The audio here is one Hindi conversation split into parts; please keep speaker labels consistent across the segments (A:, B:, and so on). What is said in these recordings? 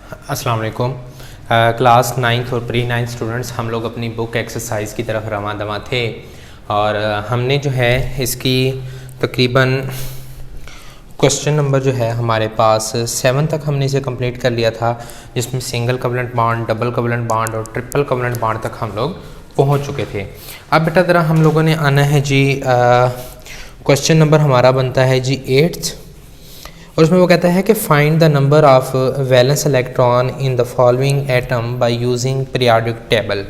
A: अस्सलाम वालेकुम। क्लास 9th और प्री 9th स्टूडेंट्स हम लोग अपनी बुक एक्सरसाइज की तरफ रवां दवां थे और हमने जो है इसकी तकरीबन क्वेश्चन नंबर जो है हमारे पास 7 तक हमने इसे कंप्लीट कर लिया था, जिसमें single covalent bond, double covalent bond और ट्रिपल कवलेंट बॉन्ड तक हम लोग पहुंच चुके थे। अब बेटा ज़रा हम लोगों ने आना है जी, क्वेश्चन नंबर हमारा बनता है जी 8th और उसमें वो कहता है कि find the number of valence electron in the following atom by using periodic table.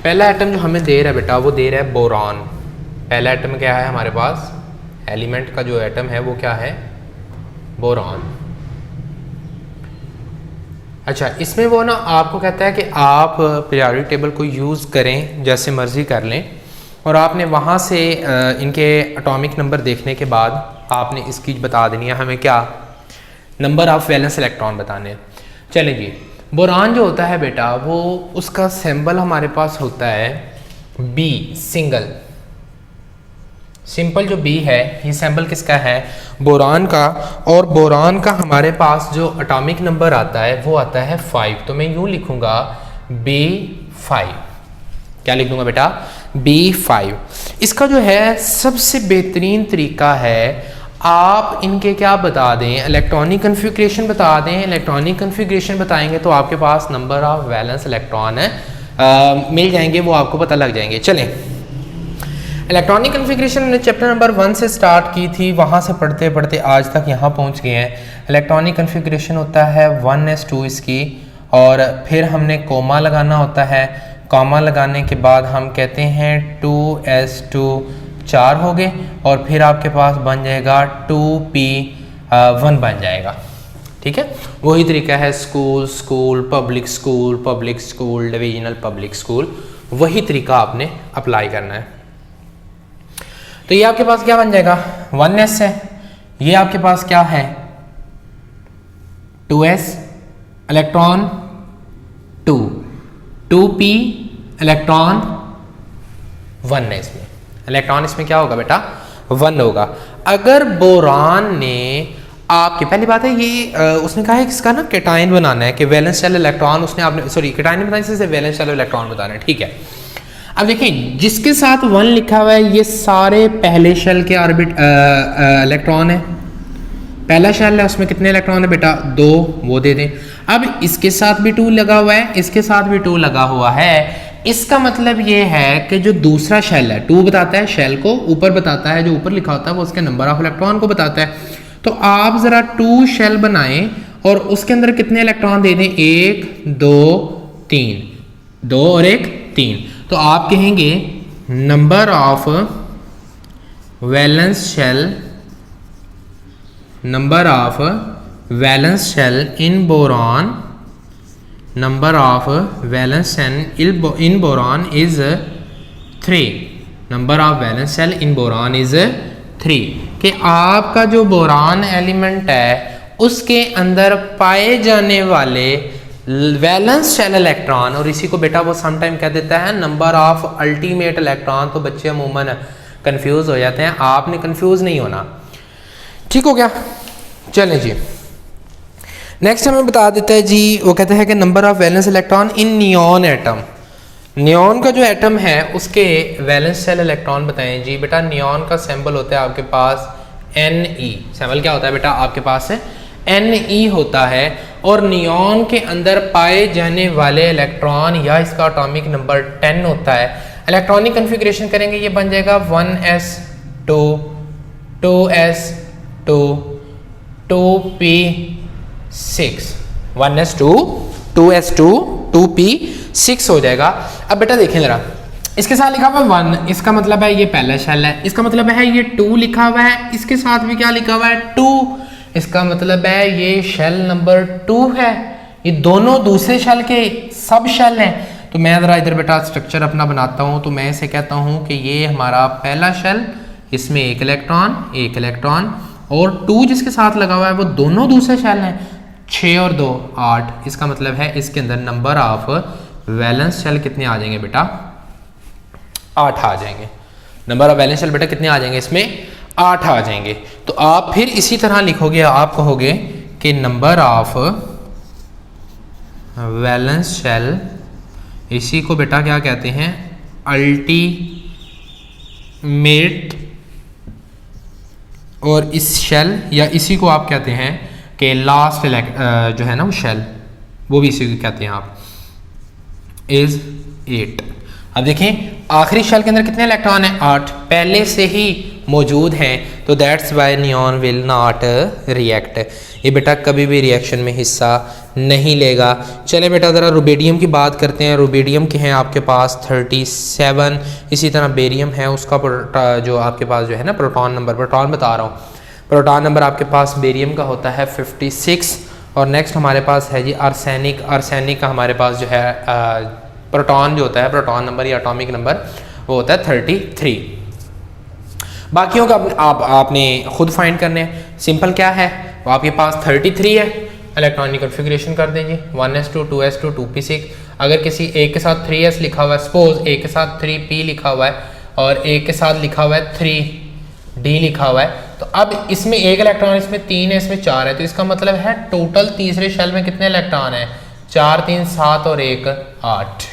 A: पहला एटम जो हमें दे रहा है बेटा वो दे रहा है बोरॉन। पहला एटम क्या है हमारे पास, एलिमेंट का जो एटम है वो क्या है, बोरॉन। अच्छा, इसमें वो ना आपको कहता है कि आप पीरियोडिक टेबल को यूज़ करें, जैसे मर्जी कर लें, और आपने वहाँ से इनके एटॉमिक नंबर देखने के बाद आपने इसकी बता देनी है हमें क्या, नंबर ऑफ वैलेंस इलेक्ट्रॉन बताने हैं। चलें जी, बोरान जो होता है बेटा वो उसका सिंबल हमारे पास होता है बी, सिंगल, सिंपल जो बी है ये सिंबल किसका है, बोरान का। और बोरान का हमारे पास जो एटॉमिक नंबर आता है वो आता है 5। तो मैं यूँ लिखूँगा B5। क्या लिख दूंगा बेटा, B5। इसका जो है सबसे बेहतरीन तरीका है आप इनके क्या बता दें, इलेक्ट्रॉनिक कन्फिग्रेशन बता दें। इलेक्ट्रॉनिक कन्फिग्रेशन बताएंगे तो आपके पास नंबर ऑफ वैलेंस इलेक्ट्रॉन मिल जाएंगे, वो आपको पता लग जाएंगे। चलें, इलेक्ट्रॉनिक कन्फिग्रेशन ने चैप्टर नंबर 1 से स्टार्ट की थी, वहाँ से पढ़ते पढ़ते आज तक यहाँ पहुँच गए हैं। इलेक्ट्रॉनिक कन्फिग्रेशन होता है 1s2 इसकी, और फिर हमने कोमा लगाना होता है। कॉमा लगाने के बाद हम कहते हैं 2s2 4 हो गए, और फिर आपके पास बन जाएगा 2p1 बन जाएगा। ठीक है, वही तरीका है school school, public school, public school, divisional public school, वही तरीका आपने अप्लाई करना है। तो ये आपके पास क्या बन जाएगा, 1s है, ये आपके पास क्या है 2s इलेक्ट्रॉन 2p इलेक्ट्रॉन 1 है। इसमें इलेक्ट्रॉन इसमें क्या होगा बेटा, 1 होगा। अगर बोरान ने आपकी, पहली बात है ये उसने कहा है इसका ना कैटायन बनाना है कि वैलेंस शेल इलेक्ट्रॉन, उसने आपने सॉरी कैटायन नहीं बताया, इससे वैलेंस शेल इलेक्ट्रॉन बताना है। ठीक है, अब देखिए जिसके साथ 1 लिखा हुआ है ये सारे पहले शेल के ऑर्बिट इलेक्ट्रॉन है। पहला शेल है उसमें कितने इलेक्ट्रॉन है बेटा, 2, वो दे दें। अब इसके साथ भी 2 लगा हुआ है, इसके साथ भी 2 लगा हुआ है। इसका मतलब ये है कि जो दूसरा शेल है, 2 बताता है शेल को, ऊपर बताता है, जो ऊपर लिखा होता है वो उसके नंबर ऑफ इलेक्ट्रॉन को बताता है। तो आप जरा 2 शेल बनाएं और उसके अंदर कितने इलेक्ट्रॉन दे दें, 1 2 3, 2 और 1 3। तो आप कहेंगे number of valence shell, number of valence shell in boron, number of valence shell in boron is 3। Number of valence shell in boron is 3, कि आपका जो बोरॉन एलिमेंट है उसके अंदर पाए जाने वाले वैलेंस शेल इलेक्ट्रॉन, और इसी को बेटा वो समटाइम कह देता है नंबर ऑफ अल्टीमेट इलेक्ट्रॉन। तो बच्चे अमूमन कंफ्यूज हो जाते हैं, आपने कंफ्यूज नहीं होना। ठीक हो गया, चलें जी, नेक्स्ट हमें बता देता है जी, वो कहता है कि number of valence electron in neon atom. Neon का जो एटम है उसके वैलेंस शेल इलेक्ट्रॉन बताएं जी। बेटा नियॉन का सिंबल होता है आपके पास Ne। सिंबल क्या होता है बेटा आपके पास है Ne होता है, और नियॉन के अंदर पाए जाने वाले इलेक्ट्रॉन या इसका एटॉमिक नंबर 10 होता है। इलेक्ट्रॉनिक कन्फिग्रेशन करेंगे ये बन जाएगा 1s2 2s2 2p6, 1s2 2s2 2p6 हो जाएगा। अब बेटा देखें जरा, इसके साथ लिखा हुआ 1, इसका मतलब है ये पहला शेल है, इसका मतलब है ये 2 लिखा हुआ है, इसके साथ भी क्या लिखा हुआ है 2, इसका मतलब है ये शेल नंबर 2 है। ये दोनों दूसरे शेल के सब शेल हैं। तो मैं ज़रा इधर बेटा स्ट्रक्चर अपना बनाता हूँ। तो मैं इसे कहता हूँ कि ये हमारा पहला शेल, इसमें 1 इलेक्ट्रॉन, और 2 जिसके साथ लगा हुआ है वो दोनों दूसरे शेल हैं, 6 और 2 8। इसका मतलब है इसके अंदर नंबर ऑफ वैलेंस शेल कितने आ जाएंगे बेटा, 8 आ जाएंगे। नंबर ऑफ वैलेंस शेल बेटा कितने आ जाएंगे इसमें, 8 आ जाएंगे। तो आप फिर इसी तरह लिखोगे, आप कहोगे कि नंबर ऑफ वैलेंस शेल, इसी को बेटा क्या कहते हैं, अल्टीमेट, और इस शेल या इसी को आप कहते हैं कि लास्ट जो है ना वो शेल, वो भी इसी को कहते हैं आप, इज 8। अब देखें आखिरी शेल के अंदर कितने इलेक्ट्रॉन हैं, 8 पहले से ही मौजूद हैं, तो that's why neon will not react, ये बेटा कभी भी रिएक्शन में हिस्सा नहीं लेगा। चले बेटा ज़रा रुबिडियम की बात करते हैं। रुबिडियम के हैं आपके पास 37, इसी तरह बेरियम है, उसका जो आपके पास जो है ना प्रोटॉन नंबर, प्रोटॉन बता रहा हूँ, प्रोटॉन नंबर आपके पास बेरियम का होता है 56। और नेक्स्ट हमारे पास है जी आर्सेनिक, आर्सेनिक का हमारे पास जो है प्रोटॉन जो होता है, प्रोटॉन नंबर या एटॉमिक नंबर वो होता है 33। बाकियों का आपने खुद फाइंड करने हैं। सिंपल क्या है, वो आपके पास 33 है, इलेक्ट्रॉनिक कॉन्फ़िगरेशन कर देंगे 1s2 2s2 2p6। अगर किसी एक के साथ 3s लिखा हुआ है, सपोज एक के साथ 3p लिखा हुआ है और एक के साथ लिखा हुआ है 3d लिखा हुआ है, तो अब इसमें एक इलेक्ट्रॉन, इसमें 3 है, इसमें 4 है, तो इसका मतलब है टोटल तीसरे शेल में कितने इलेक्ट्रॉन है, 4 3 7 और 1 8।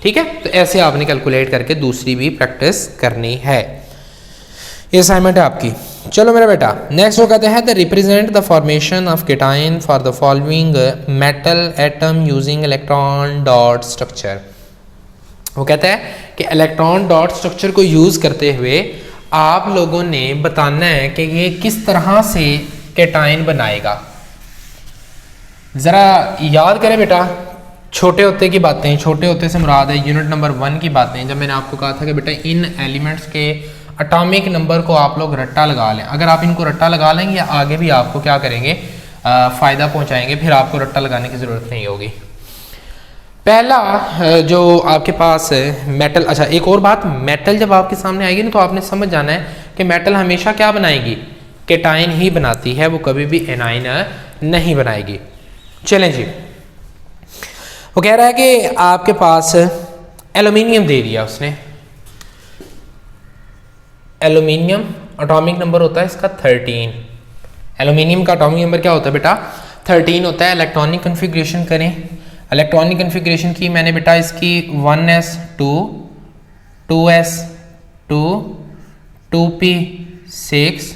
A: ठीक है, तो ऐसे आपने कैलकुलेट करके दूसरी भी प्रैक्टिस करनी है। ये असाइनमेंट है आपकी। चलो मेरा बेटा नेक्स्ट वो कहते हैं the represent the formation of cation for the following metal atom using electron dot structure. वो कहता है कि इलेक्ट्रॉन डॉट स्ट्रक्चर को यूज करते हुए आप लोगों ने बताना है कि ये किस तरह से केटाइन बनाएगा। जरा याद करें बेटा, छोटे होते की बातें, छोटे होते से मुराद है यूनिट नंबर 1 की बातें, जब मैंने आपको कहा था कि बेटा इन एलिमेंट्स के एटॉमिक नंबर को आप लोग रट्टा लगा लें। अगर आप इनको रट्टा लगा लेंगे या आगे भी आपको क्या करेंगे, फ़ायदा पहुंचाएंगे, फिर आपको रट्टा लगाने की ज़रूरत नहीं होगी। पहला जो आपके पास मेटल, अच्छा एक और बात, मेटल जब आपके सामने आएगी ना तो आपने समझ जाना है कि मेटल हमेशा क्या बनाएगी, केटाइन ही बनाती है, वो कभी भी एनाइन नहीं बनाएगी। चलें जी, वो कह रहा है कि आपके पास एल्यूमिनियम दे दिया उसने, एल्यूमिनियम एटॉमिक नंबर होता है इसका 13। एल्यूमिनियम का एटॉमिक नंबर क्या होता है बेटा, 13 होता है। इलेक्ट्रॉनिक कॉन्फ़िगरेशन करें, इलेक्ट्रॉनिक कॉन्फ़िगरेशन की मैंने बेटा इसकी 1s2 2s2 2p6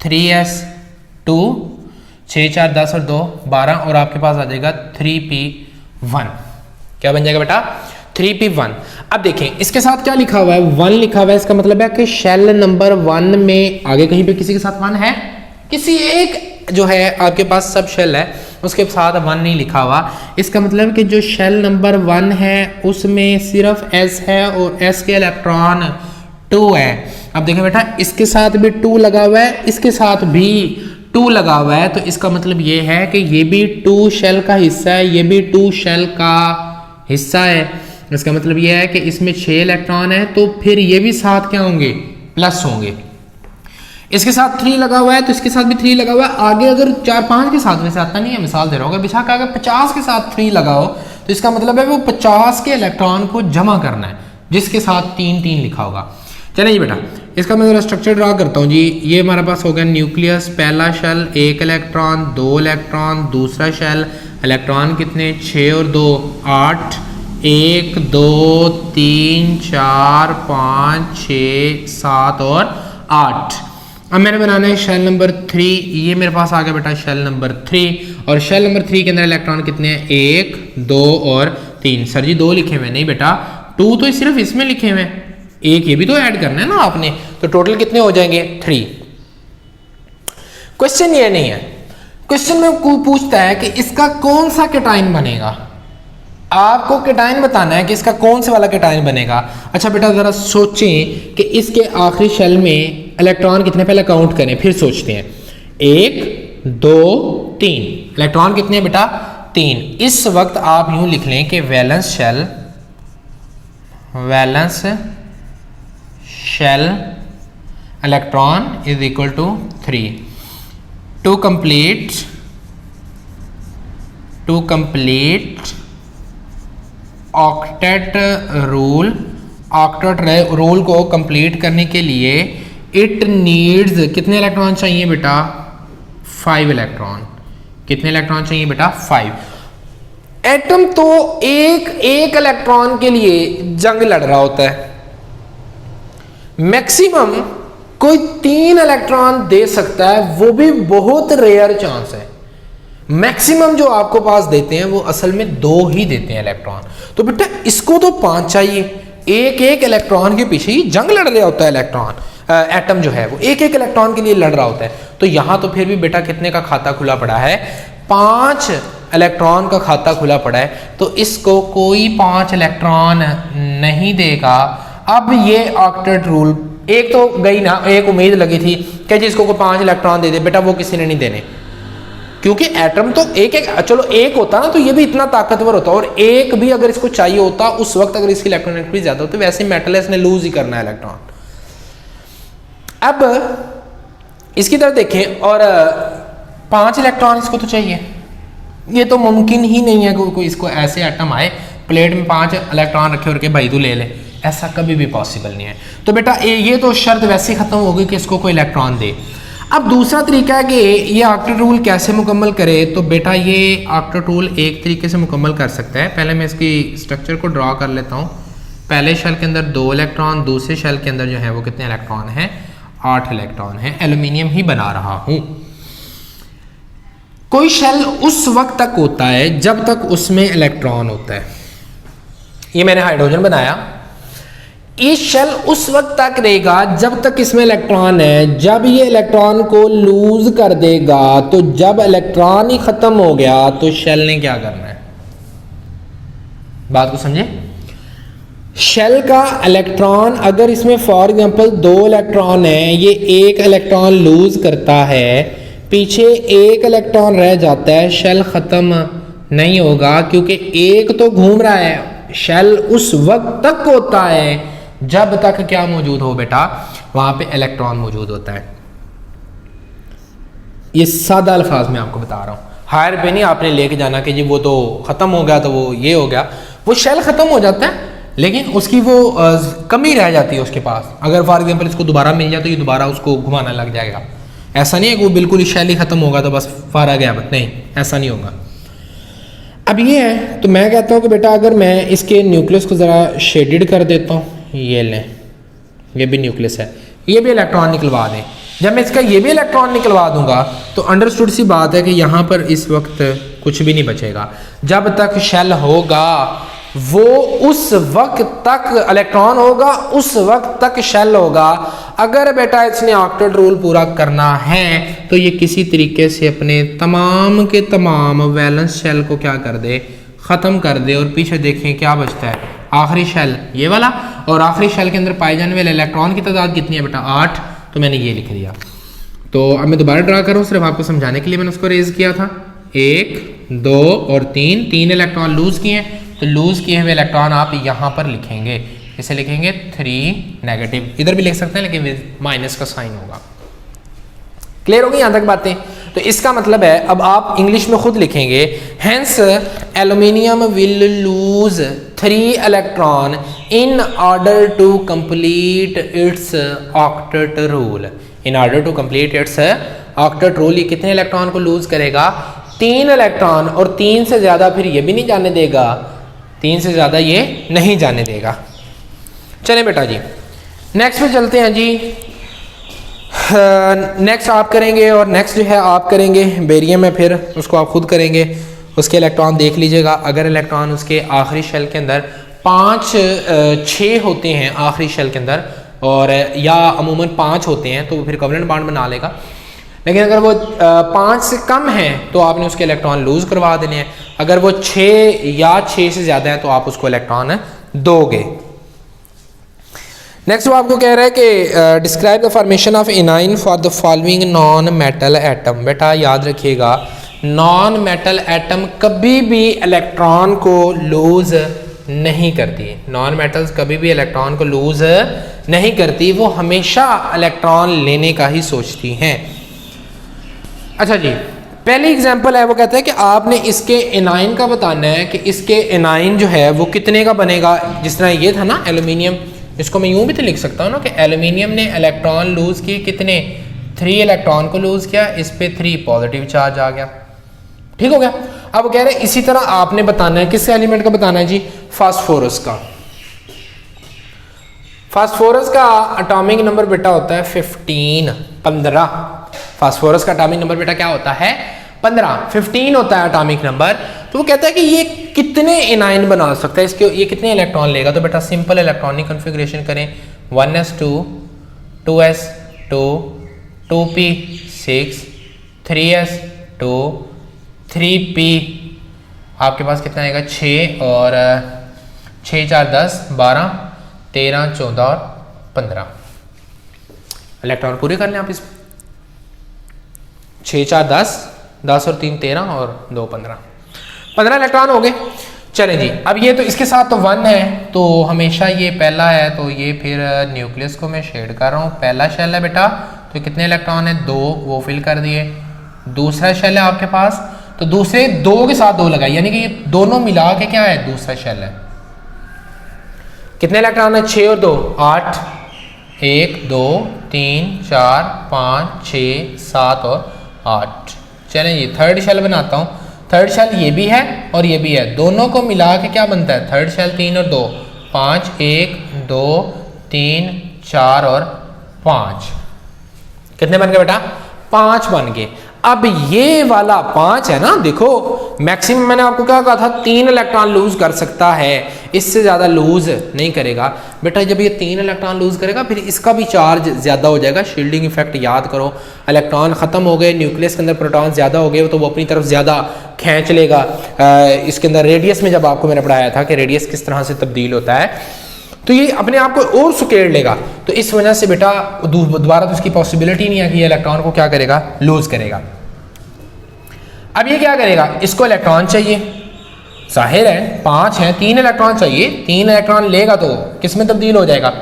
A: 3s2 6 4 10 और 2 12 और आपके पास आ जाएगा 3p1। क्या बन जाएगा बेटा, 3p1। अब देखें इसके साथ क्या लिखा हुआ है, 1 लिखा हुआ है, इसका मतलब है कि शेल नंबर 1 में आगे कहीं पे किसी के साथ 1 है, किसी एक जो है आपके पास सब शेल है उसके साथ 1 नहीं लिखा हुआ। इसका मतलब कि जो शेल नंबर 1 है उसमें सिर्फ s है और s के इलेक्ट्रॉन 2 है। अब देखें बेटा इसके साथ भी 2 लगा हुआ है, इसके साथ भी 2 लगा हुआ है, तो इसका मतलब ये है कि ये भी 2 शेल का हिस्सा है, ये भी 2 शेल का हिस्सा है। इसका मतलब यह है कि इसमें 6 इलेक्ट्रॉन है, तो फिर ये भी साथ क्या होंगे, प्लस होंगे। इसके साथ 3 लगा हुआ है तो इसके साथ भी 3 लगा हुआ है। आगे अगर 4 5 के साथ, वैसे आता नहीं है, मिसाल दे रहा हूँ, बेशक अगर 50 के साथ 3 लगाओ तो इसका मतलब है वो 50 के इलेक्ट्रॉन को जमा करना है, जिसके साथ 3 3 लिखा होगा। चलिए बेटा इसका मैं स्ट्रक्चर ड्रा करता हूँ जी। ये हमारे पास हो गया न्यूक्लियस, पहला शेल 1 इलेक्ट्रॉन 2 इलेक्ट्रॉन, दूसरा शेल इलेक्ट्रॉन कितने 6 और 2 8 1 2 3 4 5 6 7 और 8। अब मैंने बनाना है शेल नंबर 3। ये मेरे पास आ गया बेटा शेल नंबर 3 और शेल नंबर 3 के अंदर इलेक्ट्रॉन कितने हैं 1 2 और 3। सर जी 2 लिखे हुए नहीं बेटा, 2 तो सिर्फ इसमें लिखे हुए हैं, 1 ये भी तो ऐड करना है ना आपने, तो टोटल कितने हो जाएंगे 3। क्वेश्चन ये नहीं है, क्वेश्चन में पूछता है कि इसका कौन सा केटाइन बनेगा। आपको केटाइन बताना है कि इसका कौन से वाला केटाइन बनेगा। अच्छा बेटा जरा सोचें कि इसके आखिरी शेल में इलेक्ट्रॉन कितने, पहले काउंट करें फिर सोचते हैं। 1 2 3 इलेक्ट्रॉन कितने हैं बेटा 3। इस वक्त आप यूं लिख लें कि valence shell electron is equal to 3। To complete octet rule को कंप्लीट करने के लिए इट नीड्स कितने इलेक्ट्रॉन चाहिए बेटा 5 इलेक्ट्रॉन। कितने इलेक्ट्रॉन चाहिए बेटा 5। एटम तो एक इलेक्ट्रॉन के लिए जंग लड़ रहा होता है, मैक्सिमम कोई 3 इलेक्ट्रॉन दे सकता है, वो भी बहुत रेयर चांस है। मैक्सिमम जो आपको पास देते हैं वो असल में 2 ही देते हैं इलेक्ट्रॉन। तो बेटा इसको तो 5 चाहिए, एक इलेक्ट्रॉन के पीछे ही जंग लड़ रहा होता है इलेक्ट्रॉन, एटम जो है वो एक इलेक्ट्रॉन के लिए लड़ रहा होता है। तो यहां तो फिर भी बेटा कितने का खाता खुला पड़ा है, 5 इलेक्ट्रॉन का खाता खुला पड़ा है, तो इसको कोई 5 इलेक्ट्रॉन नहीं देगा। अब ये ऑक्टेट रूल, एक तो गई ना, एक उम्मीद लगी थी कि जिसको को 5 इलेक्ट्रॉन दे दे, बेटा वो किसी ने नहीं देने, क्योंकि एटम तो चलो एक होता ना तो ये भी इतना ताकतवर होता, और एक भी अगर इसको चाहिए होता उस वक्त अगर इसकी इलेक्ट्रॉनिक ज्यादा होती, वैसे मेटल इसने लूज ही करना है इलेक्ट्रॉन। अब इसकी तरफ देखें, और 5 इलेक्ट्रॉन इसको तो चाहिए, ये तो मुमकिन ही नहीं है कोई इसको ऐसे एटम आए प्लेट में 5 इलेक्ट्रॉन रखे और के भाई तू ले ले, ऐसा कभी भी पॉसिबल नहीं है। तो बेटा ये तो शर्त वैसे ही खत्म हो गई कि इसको कोई इलेक्ट्रॉन दे। अब दूसरा तरीका है कि ये ऑक्टेट रूल कैसे मुकम्मल करे। तो बेटा ये ऑक्टेट रूल एक तरीके से मुकम्मल कर सकता है। पहले मैं इसकी स्ट्रक्चर को ड्रॉ कर लेता हूँ। पहले शेल के अंदर 2 इलेक्ट्रॉन, दूसरे शेल के अंदर जो है वो कितने इलेक्ट्रॉन हैं, 8 इलेक्ट्रॉन हैं। एल्यूमिनियम ही बना रहा हूँ। कोई शेल उस वक्त तक होता है जब तक उसमें इलेक्ट्रॉन होता है। ये मैंने हाइड्रोजन बनाया, ये शेल उस वक्त तक रहेगा जब तक इसमें इलेक्ट्रॉन है। जब ये इलेक्ट्रॉन को लूज कर देगा, तो जब इलेक्ट्रॉन ही खत्म हो गया तो शेल ने क्या करना है, बात को समझे। शेल का इलेक्ट्रॉन अगर इसमें फॉर एग्जांपल 2 इलेक्ट्रॉन है, ये 1 इलेक्ट्रॉन लूज करता है, पीछे 1 इलेक्ट्रॉन रह जाता है, शेल खत्म नहीं होगा क्योंकि एक तो घूम रहा है। शेल उस वक्त तक होता है जब तक क्या मौजूद हो बेटा, वहां पे इलेक्ट्रॉन मौजूद होता है। ये सादा अल्फाज में आपको बता रहा हूं, हायर पे नहीं आपने लेके जाना कि जी वो तो खत्म हो गया तो वो ये हो गया। वो शेल खत्म हो जाता है लेकिन उसकी वो कमी रह जाती है उसके पास। अगर फॉर एग्जांपल इसको दोबारा मिल जाए तो ये दोबारा उसको घुमाना लग जाएगा। ऐसा नहीं है कि वो बिल्कुल ही शेल ही खत्म होगा तो बस फारा गया, नहीं, ऐसा नहीं होगा। अब ये है, तो मैं कहता हूँ कि बेटा अगर मैं इसके न्यूक्लियस को ज़रा शेडेड कर देता हूँ, ये लें, ये भी न्यूक्लियस है, ये भी इलेक्ट्रॉन निकलवा दें। जब मैं इसका ये भी इलेक्ट्रॉन निकलवा दूंगा तो अंडरस्टूड सी बात है कि यहाँ पर इस वक्त कुछ भी नहीं बचेगा। जब तक शेल होगा वो उस वक्त तक इलेक्ट्रॉन होगा, उस वक्त तक शेल होगा। अगर बेटा इसने ऑक्टेट रूल पूरा करना है तो ये किसी तरीके से अपने तमाम के तमाम वैलेंस शेल को क्या कर दे, ख़त्म कर दे। और पीछे देखें क्या बचता है, आखिरी शेल ये वाला, और आखिरी शेल के अंदर पाए जाने वाले इलेक्ट्रॉन की तादाद कितनी है बेटा, 8। तो मैंने ये लिख दिया। तो अब मैं दोबारा ड्रा करूँ, सिर्फ आपको समझाने के लिए मैंने उसको रेज किया था। 1, 2 और 3 इलेक्ट्रॉन लूज किए हैं, तो लूज किए हुए इलेक्ट्रॉन आप यहाँ पर लिखेंगे, इसे लिखेंगे 3 नेगेटिव, इधर भी लिख सकते हैं लेकिन माइनस का साइन होगा। क्लियर होगी यहाँ तक बातें। तो इसका मतलब है अब आप इंग्लिश में खुद लिखेंगे, hence aluminium will lose 3 electron in order to complete its octet rule. In order to complete its octet rule, ये कितने इलेक्ट्रॉन को लूज करेगा, 3 इलेक्ट्रॉन, और 3 से ज्यादा फिर ये भी नहीं जाने देगा, 3 से ज्यादा ये नहीं जाने देगा। चलें बेटा जी नेक्स्ट पे चलते हैं जी। नेक्स्ट आप करेंगे और नेक्स्ट जो है आप करेंगे बेरियम है, फिर उसको आप खुद करेंगे। उसके इलेक्ट्रॉन देख लीजिएगा, अगर इलेक्ट्रॉन उसके आखिरी शेल के अंदर 5-6 होते हैं आखिरी शेल के अंदर, और या अमूमन 5 होते हैं तो फिर कोवेलेंट बॉन्ड बना लेगा। लेकिन अगर वो 5 से कम है तो आपने उसके इलेक्ट्रॉन लूज करवा देने हैं। अगर वो 6 या 6 से ज़्यादा है तो आप उसको इलेक्ट्रॉन दोगे। नेक्स्ट वो आपको कह रहा है कि describe the formation of anion for the following non metal atom. बेटा याद रखिएगा, नॉन मेटल एटम कभी भी इलेक्ट्रॉन को लूज नहीं करती। नॉन मेटल्स कभी भी इलेक्ट्रॉन को लूज नहीं करती, वो हमेशा इलेक्ट्रॉन लेने का ही सोचती हैं। अच्छा जी, पहली एग्जांपल है, वो कहता है कि आपने इसके एनाइन का बताना है कि इसके एनाइन जो है वो कितने का बनेगा। जिस तरह ये था ना एल्यूमिनियम, इसको मैं यूं भी तो लिख सकता हूँ ना कि एल्यूमिनियम ने इलेक्ट्रॉन लूज किए, कितने, 3 इलेक्ट्रॉन को लूज किया, इस पे 3 पॉजिटिव चार्ज आ गया, ठीक हो गया। अब कह रहे हैं इसी तरह आपने बताना है, किस एलिमेंट का बताना है जी, फास्फोरस का। फास्फोरस का एटॉमिक नंबर बेटा होता है 15। फास्फोरस का एटॉमिक नंबर बेटा क्या होता है, 15 होता है एटॉमिक नंबर। तो वो कहता है कि ये कितने एनाइन बना सकता है, इसके ये कितने इलेक्ट्रॉन लेगा। तो बेटा सिंपल इलेक्ट्रॉनिक कन्फिग्रेशन करें, 1s2 2s2 2p6 3s2 3p, आपके पास कितना आएगा 6 और 6 4 10 12 13 14 और 15 इलेक्ट्रॉन पूरे कर लें आप इसमें। 6 4 10 10 और 3 13 और 2 15 इलेक्ट्रॉन हो गए। चलें जी, अब ये तो इसके साथ तो 1 है, तो हमेशा ये पहला है, तो ये फिर न्यूक्लियस को मैं शेड कर रहा हूँ। पहला शेल है बेटा, तो कितने इलेक्ट्रॉन है 2, वो फिल कर दिए। दूसरा शेल है आपके पास, तो दूसरे 2 के साथ 2 लगाए, यानी कि ये दोनों मिला के क्या है, दूसरा शेल है। कितने इलेक्ट्रॉन है 6 और 2 8, 1 2 3 4 5 6 7 और 8। चलें ये थर्ड शेल बनाता हूँ। थर्ड शेल ये भी है और ये भी है, दोनों को मिला के क्या बनता है थर्ड शेल, 3 और 2 5 1 2 3 4 और 5। कितने बन गए बेटा, 5 बन गए। अब ये वाला 5 है ना, देखो मैक्सिमम मैंने आपको क्या कहा था, 3 इलेक्ट्रॉन लूज कर सकता है, इससे ज़्यादा लूज नहीं करेगा। बेटा जब ये 3 इलेक्ट्रॉन लूज करेगा फिर इसका भी चार्ज ज़्यादा हो जाएगा। शील्डिंग इफेक्ट याद करो, इलेक्ट्रॉन ख़त्म हो गए, न्यूक्लियस के अंदर प्रोटॉन ज़्यादा हो गए, तो वो अपनी तरफ ज़्यादा खींच लेगा। इसके अंदर रेडियस में जब आपको मैंने पढ़ाया था कि रेडियस किस तरह से तब्दील होता है, तो ये अपने आप को और सुकेड़ लेगा। तो इस वजह से बेटा दोबारा तो उसकी पॉसिबिलिटी नहीं है कि ये इलेक्ट्रॉन को क्या करेगा, लूज करेगा। अब ये क्या करेगा, इसको इलेक्ट्रॉन चाहिए, जाहिर है 5 है, 3 इलेक्ट्रॉन चाहिए। 3 इलेक्ट्रॉन लेगा तो किस में तब्दील हो जाएगा,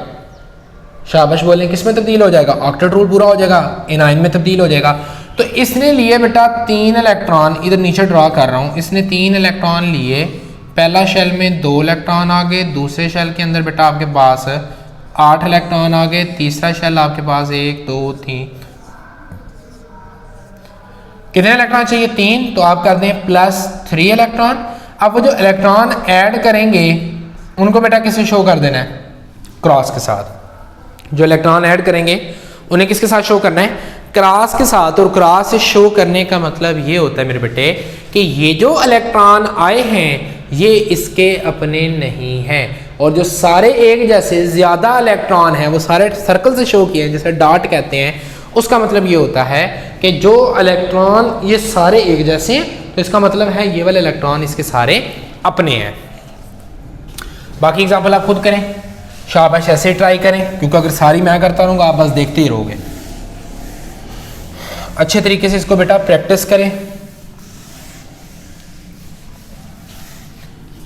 A: शाबाश बोलें, किस में तब्दील हो जाएगा, ऑक्टेट रूल पूरा हो जाएगा, एनाइन में तब्दील हो जाएगा। तो इसने लिए बेटा 3 इलेक्ट्रॉन, इधर नीचे ड्रा कर रहा हूँ, इसने 3 इलेक्ट्रॉन लिए। पहला शेल में 2 इलेक्ट्रॉन आ गए, दूसरे शेल के अंदर बेटा आपके पास 8 इलेक्ट्रॉन आ गए, तीसरा शेल आपके पास 1 2 3, कितने इलेक्ट्रॉन चाहिए 3, तो आप कर दें +3 इलेक्ट्रॉन। अब वो जो इलेक्ट्रॉन ऐड करेंगे उनको बेटा किससे शो कर देना है, क्रॉस के साथ। जो इलेक्ट्रॉन ऐड करेंगे उन्हें किसके साथ शो करना है, क्रॉस के साथ। और क्रॉस से शो करने का मतलब ये होता है मेरे बेटे कि ये जो इलेक्ट्रॉन आए हैं ये इसके अपने नहीं हैं, और जो सारे एक जैसे ज़्यादा इलेक्ट्रॉन हैं वो सारे सर्कल से शो किए हैं, जैसे डॉट कहते हैं। उसका मतलब ये होता है कि जो इलेक्ट्रॉन ये सारे एक जैसे हैं, तो इसका मतलब है ये वाले इलेक्ट्रॉन इसके सारे अपने हैं। बाकी एग्जाम्पल आप खुद करें, शाबाश ऐसे ट्राई करें, क्योंकि अगर सारी मैं करता रहूँगा आप बस देखते ही रहोगे। अच्छे तरीके से इसको बेटा प्रैक्टिस करें।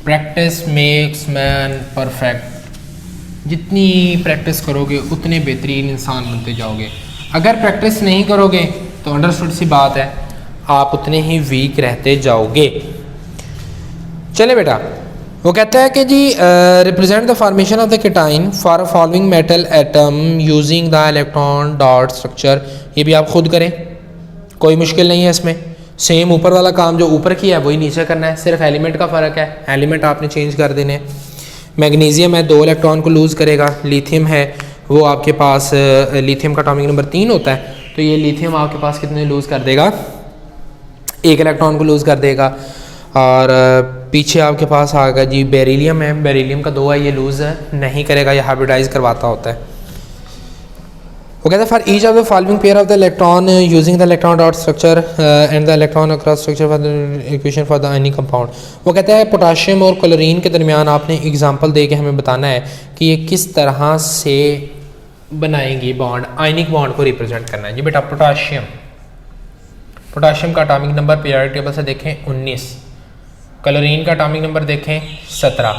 A: Practice makes man perfect. जितनी प्रैक्टिस करोगे उतने बेहतरीन इंसान बनते जाओगे। अगर प्रैक्टिस नहीं करोगे तो अंडरस्टूड सी बात है, आप उतने ही वीक रहते जाओगे। चले बेटा, वो कहता है कि जी represent the formation of the cation for following metal atom using the electron dot structure. ये भी आप खुद करें, कोई मुश्किल नहीं है इसमें। सेम ऊपर वाला काम जो ऊपर किया है वही नीचे करना है, सिर्फ एलिमेंट का फ़र्क है, एलिमेंट आपने चेंज कर देने। मैग्नीशियम है 2 इलेक्ट्रॉन को लूज़ करेगा, लिथियम है वो आपके पास लिथियम का एटॉमिक नंबर 3 होता है, तो ये लिथियम आपके पास कितने लूज़ कर देगा, 1 इलेक्ट्रॉन को लूज़ कर देगा। और पीछे आपके पास आ गया जी बेरिलियम है, बेरिलियम का 2 है, ये लूज़ नहीं करेगा, ये हाइब्रिडाइज करवाता होता है। वो कहता है for each of the following pair of the electron using the electron dot structure and the electron across structure for the equation for the ionic compound. वो कहता है पोटाशियम और क्लोरीन के दरमियान आपने एग्जांपल दे के हमें बताना है कि ये किस तरह से बनाएंगे बॉन्ड, आयनिक बॉन्ड को रिप्रेजेंट करना है। जी बेटा पोटाशियम, पोटाशियम का एटॉमिक नंबर पीरियोडिक टेबल से देखें 19, क्लोरीन का एटॉमिक नंबर देखें 17।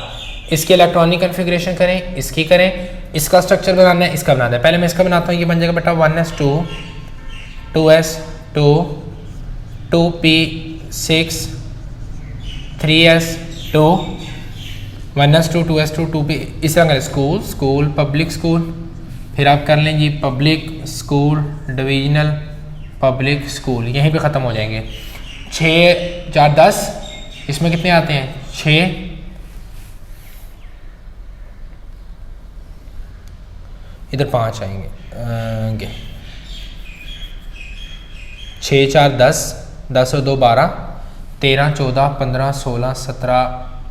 A: इसकी इलेक्ट्रॉनिक कन्फिग्रेशन करें, इसकी करें, इसका स्ट्रक्चर बनाना है, इसका बनाना है। पहले मैं इसका बनाता हूँ, ये बन जाएगा बेटा 1s2 2s2 2p6 3s2 1s2 2s2 2p। इस तरह करें स्कूल, स्कूल पब्लिक स्कूल, फिर आप कर लें जी public school divisional public school, यहीं पे ख़त्म हो जाएंगे। 6 4 10 इसमें कितने आते हैं 6, इधर 5 आएंगे 6 4 10, 10 और 2 12, 13 14 15 16 17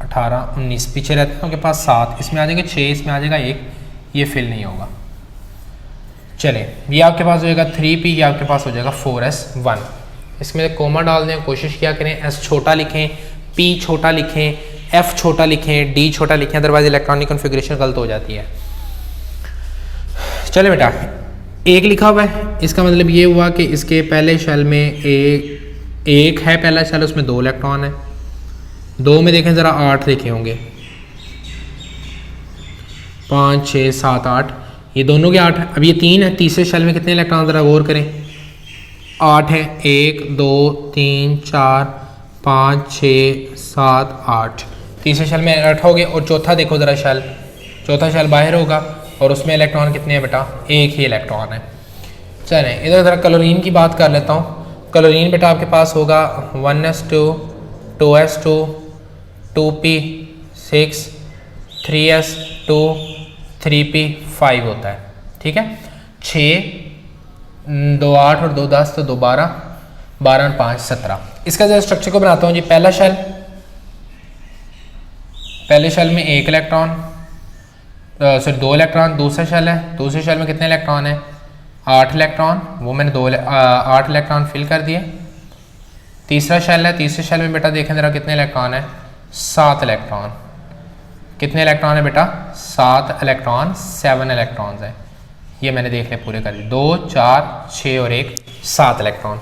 A: 18 19, पीछे रहते हैं उनके पास 7, इसमें आ जाएंगे 6, इसमें आ जाएगा 1, ये फिल नहीं होगा। चले ये आपके पास हो जाएगा 3p, ये आपके पास हो जाएगा 4s1। इसमें कोमा डाल दें, कोशिश किया करें s छोटा लिखें, p छोटा लिखें, f छोटा लिखें, d छोटा लिखें, अदरवाइज इलेक्ट्रॉनिक कॉन्फ़िगरेशन गलत हो जाती है। चले बेटा 1 लिखा हुआ है, इसका मतलब ये हुआ कि इसके पहले शेल में एक है, पहला शेल उसमें 2 इलेक्ट्रॉन है। 2 में देखें ज़रा 8 लिखे होंगे, 5 6 7 8, ये दोनों के 8 है। अब ये 3 है, तीसरे शेल में कितने इलेक्ट्रॉन ज़रा गौर करें, 8 है, 1 2 3 4 5 6 7 8, तीसरे शेल में 8 हो गए। और चौथा देखो ज़रा शेल, चौथा शेल बाहर होगा और उसमें इलेक्ट्रॉन कितने हैं बेटा, 1 ही इलेक्ट्रॉन है। चलें इधर ज़रा क्लोरीन की बात कर लेता हूँ। क्लोरीन बेटा आपके पास होगा 1s2 2s2 2p6 3s2 3p5 होता है, ठीक है। 6 2 8 और 2 10 तो 2 12, 12 और 5 17। इसका जरा स्ट्रक्चर को बनाता हूँ जी। पहला शेल, पहले शेल में 1 इलेक्ट्रॉन, सिर्फ 2 इलेक्ट्रॉन। दूसरा शेल है, दूसरे शेल में कितने इलेक्ट्रॉन है, 8 इलेक्ट्रॉन, वो मैंने 8 इलेक्ट्रॉन फिल कर दिए। तीसरा शेल है, तीसरे शेल में बेटा देखें ज़रा कितने इलेक्ट्रॉन है, 7 इलेक्ट्रॉन। कितने इलेक्ट्रॉन है बेटा, 7 इलेक्ट्रॉन, 7 इलेक्ट्रॉन्स हैं। ये मैंने देख लिया पूरे कर दिए, 2 4 6 और 1 7 इलेक्ट्रॉन।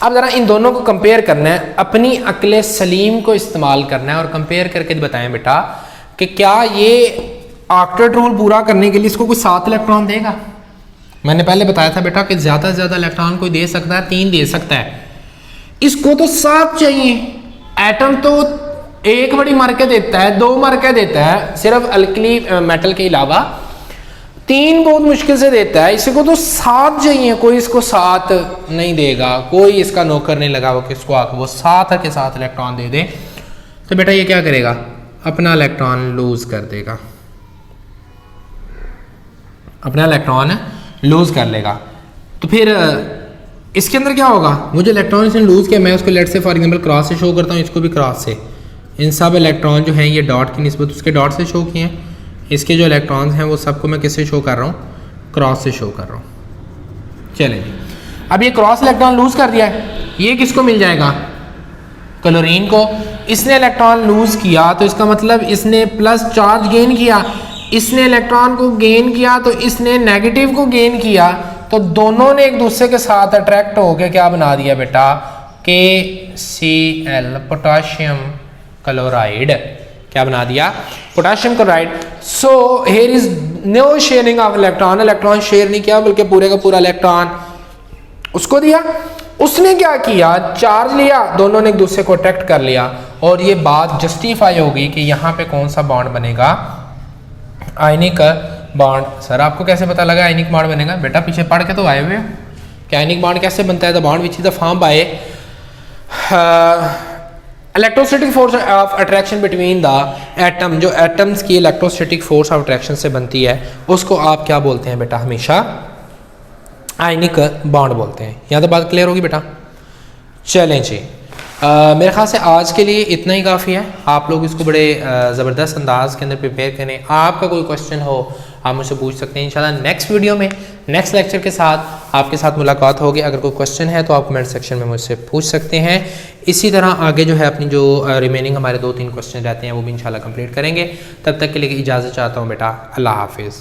A: अब ज़रा इन दोनों को कंपेयर करना है, अपनी अक्ल सलीम को इस्तेमाल करना है और कंपेयर करके बताएं बेटा कि क्या ये ऑक्टेट रूल पूरा करने के लिए इसको कोई 7 इलेक्ट्रॉन देगा। मैंने पहले बताया था बेटा कि ज़्यादा से ज़्यादा इलेक्ट्रॉन कोई दे सकता है, 3 दे सकता है, इसको तो 7 चाहिए। एटम तो 1 बड़ी मार के देता है, 2 मार के देता है, सिर्फ अल्कली मेटल के अलावा 3 बहुत मुश्किल से देता है, इसको तो 7 चाहिए। कोई इसको 7 नहीं देगा, कोई इसका नौकर नहीं लगा कि इसको आकर वो 7 के 7 इलेक्ट्रॉन दे दे। तो बेटा ये क्या करेगा, अपना इलेक्ट्रॉन लूज कर देगा, अपना इलेक्ट्रॉन लूज कर लेगा। तो फिर इसके अंदर क्या होगा, वो जो इलेक्ट्रॉन इसने लूज किया, मैं उसको लेट से फॉर एग्जांपल क्रॉस से शो करता हूँ, इसको भी क्रॉस से। इन सब इलेक्ट्रॉन जो हैं ये डॉट की निस्बत उसके डॉट से शो किए हैं, इसके जो इलेक्ट्रॉन्स हैं वो सबको मैं किससे शो कर रहा हूँ, क्रॉस से शो कर रहा हूँ। चलिए अब ये क्रॉस इलेक्ट्रॉन लूज कर दिया है, ये किसको मिल जाएगा, क्लोरीन को। इसने इलेक्ट्रॉन लूज किया तो इसका मतलब इसने प्लस चार्ज गेन किया, इसने इलेक्ट्रॉन को गेन किया तो इसने नेगेटिव को गेन किया, तो दोनों ने एक दूसरे के साथ अट्रैक्ट होकर क्या बना दिया बेटा, KCl पोटाशियम क्लोराइड। क्या बना दिया, potassium chloride. So here is no sharing of electron, electron share नहीं किया बल्कि पूरे का पूरा इलेक्ट्रॉन उसको दिया। उसने क्या किया, चार्ज लिया, दोनों ने एक दूसरे को अट्रैक्ट कर लिया, और ये बात जस्टिफाई होगी कि यहाँ पे कौन सा बॉन्ड बनेगा, आयनिक बॉन्ड। सर आपको कैसे पता लगा आयनिक बॉन्ड बनेगा, बेटा पीछे पढ़ के तो आए हुए हो कि आयनिक बॉन्ड कैसे बनता है। The bond which is the form by electrostatic force of attraction between the atom, जो एटम्स की इलेक्ट्रोस्टैटिक फोर्स ऑफ अट्रैक्शन से बनती है उसको आप क्या बोलते हैं बेटा, हमेशा आयनिक बॉन्ड बोलते हैं। यहाँ तो बात क्लियर होगी बेटा। चलें जी, मेरे ख्याल से आज के लिए इतना ही काफ़ी है। आप लोग इसको बड़े ज़बरदस्त अंदाज के अंदर प्रिपेयर करें। आपका कोई क्वेश्चन हो आप मुझसे पूछ सकते हैं। इंशाल्लाह नेक्स्ट वीडियो में नेक्स्ट लेक्चर के साथ आपके साथ मुलाकात होगी। अगर कोई क्वेश्चन है तो आप कमेंट सेक्शन में मुझसे पूछ सकते हैं। इसी तरह आगे जो है अपनी जो रिमेनिंग हमारे 2-3 क्वेश्चन रहते हैं वो भी इंशाल्लाह कंप्लीट करेंगे। तब तक के लिए इजाज़त चाहता हूँ बेटा, अल्लाह हाफिज़।